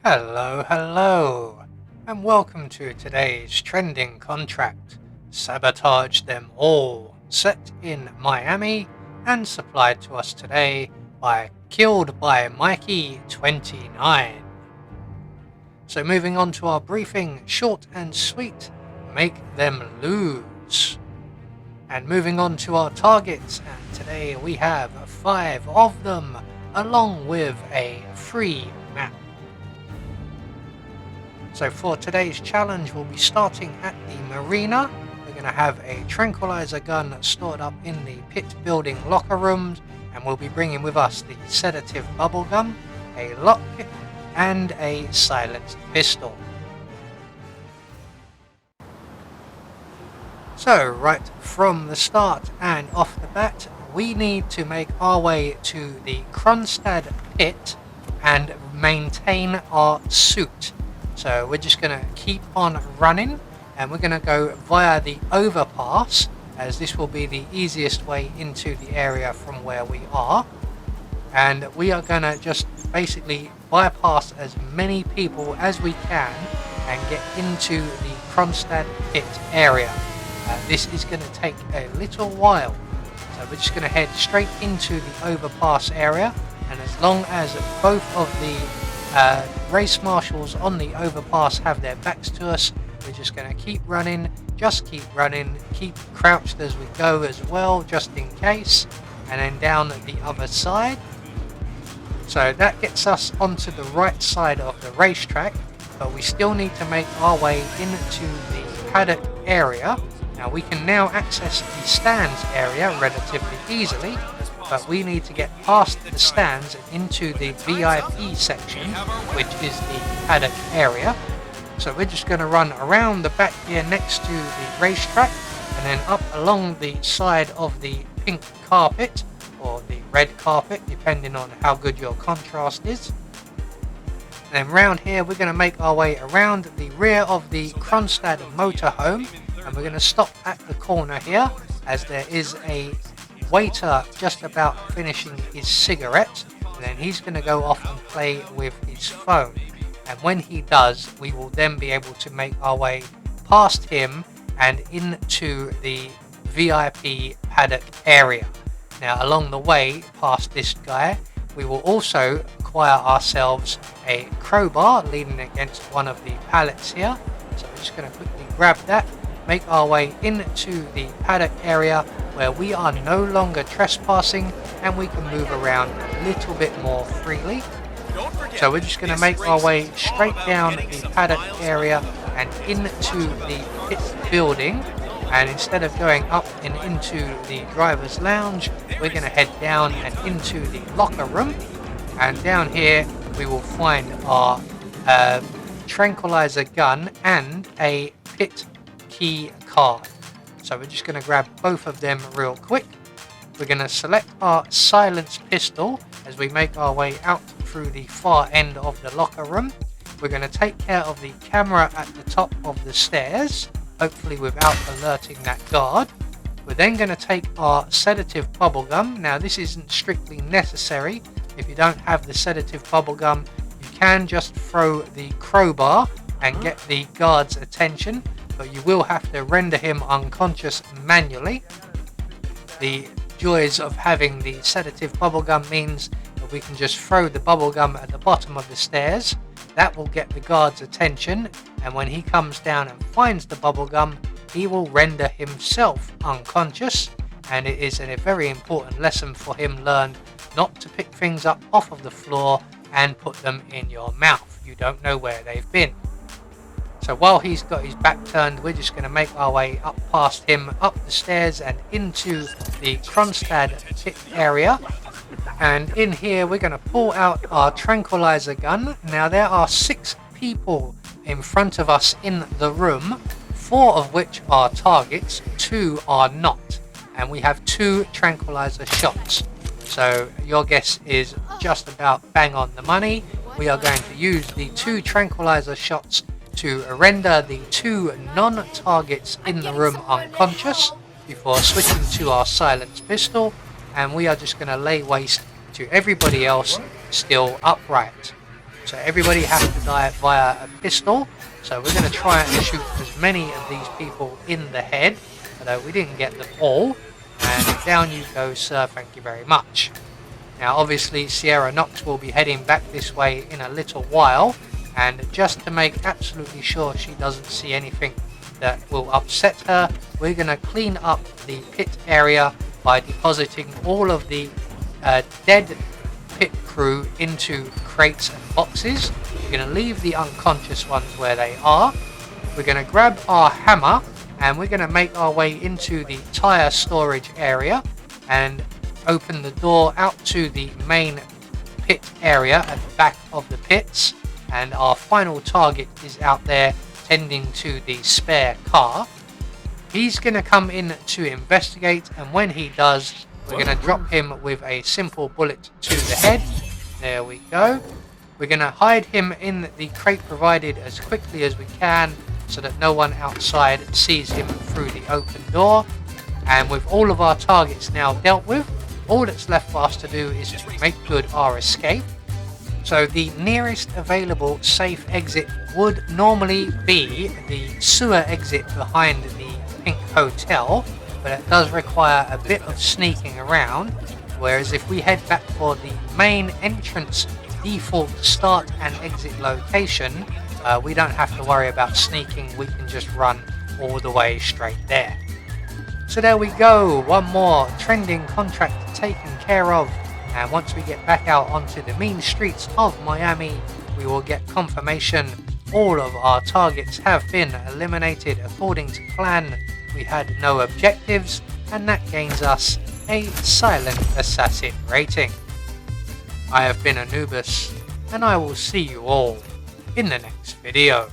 Hello, hello, and welcome to today's trending contract, Sabotage Them All, set in Miami and supplied to us today by Killed by Mikey 29. So moving on to our briefing, short and sweet, make them lose. And moving on to our targets, and today we have 5 of them, along with a free map. So for today's challenge, we'll be starting at the marina. We're going to have a tranquilizer gun stored up in the pit building locker rooms, and we'll be bringing with us the sedative bubblegum, a lockpick, and a silenced pistol. So right from the start and off the bat, we need to make our way to the Kronstadt pit and maintain our suit. So we're just going to keep on running, and we're going to go via the overpass, as this will be the easiest way into the area from where we are. And we are going to just basically bypass as many people as we can and get into the Kronstadt pit area. This is going to take a little while, so we're just going to head straight into the overpass area, and as long as both of the race marshals on the overpass have their backs to us, we're just going to keep running, keep crouched as we go as well, just in case, and then down the other side. So that gets us onto the right side of the racetrack, but we still need to make our way into the paddock area. Now we can now access the stands area relatively easily, but we need to get past the stands and into the VIP section, which is the paddock area. So we're just going to run around the back here next to the racetrack, and then up along the side of the pink carpet, or the red carpet, depending on how good your contrast is. And then round here we're going to make our way around the rear of the Kronstadt motorhome, and we're going to stop at the corner here, as there is a waiter just about finishing his cigarette, and then he's going to go off and play with his phone, and when he does, we will then be able to make our way past him and into the VIP paddock area. Now along the way past this guy, we will also acquire ourselves a crowbar leaning against one of the pallets here, so we're just going to quickly grab that, make our way into the paddock area where we are no longer trespassing and we can move around a little bit more freely. So we're just going to make our way straight down the paddock area and into the pit building, and instead of going up and into the driver's lounge, we're going to head down and into the locker room, and down here we will find our tranquilizer gun and a pit key card. So we're just going to grab both of them real quick. We're going to select our silenced pistol as we make our way out through the far end of the locker room. We're going to take care of the camera at the top of the stairs, hopefully without alerting that guard. We're then going to take our sedative bubblegum. Now this isn't strictly necessary. If you don't have the sedative bubblegum, you can just throw the crowbar and get the guard's attention, but you will have to render him unconscious manually. The joys of having the sedative bubblegum means that we can just throw the bubblegum at the bottom of the stairs. That will get the guard's attention, and when he comes down and finds the bubblegum, he will render himself unconscious, and it is a very important lesson for him learned not to pick things up off of the floor and put them in your mouth. You don't know where they've been. So while he's got his back turned, we're just going to make our way up past him, up the stairs and into the Kronstadt pit area. And in here we're going to pull out our tranquilizer gun. Now there are 6 people in front of us in the room, 4 of which are targets, 2 are not. And we have 2 tranquilizer shots. So your guess is just about bang on the money. We are going to use the 2 tranquilizer shots to render the 2 non-targets in the room unconscious before switching to our silenced pistol, and we are just going to lay waste to everybody else still upright. So everybody has to die via a pistol. So we're going to try and shoot as many of these people in the head, although we didn't get them all. And down you go, sir, thank you very much. Now obviously Sierra Knox will be heading back this way in a little while, and just to make absolutely sure she doesn't see anything that will upset her, we're going to clean up the pit area by depositing all of the dead pit crew into crates and boxes. We're going to leave the unconscious ones where they are. We're going to grab our hammer and we're going to make our way into the tire storage area and open the door out to the main pit area at the back of the pits, and our final target is out there tending to the spare car. He's going to come in to investigate, and when he does, we're going to drop him with a simple bullet to the head. There we go. We're going to hide him in the crate provided as quickly as we can so that no one outside sees him through the open door. And with all of our targets now dealt with, all that's left for us to do is to make good our escape. So the nearest available safe exit would normally be the sewer exit behind the Pink Hotel, but it does require a bit of sneaking around, whereas if we head back for the main entrance default start and exit location, we don't have to worry about sneaking, we can just run all the way straight there. So there we go, one more trending contract taken care of, and once we get back out onto the mean streets of Miami, we will get confirmation all of our targets have been eliminated according to plan. We had no objectives, and that gains us a Silent Assassin rating. I have been Anubis, and I will see you all in the next video.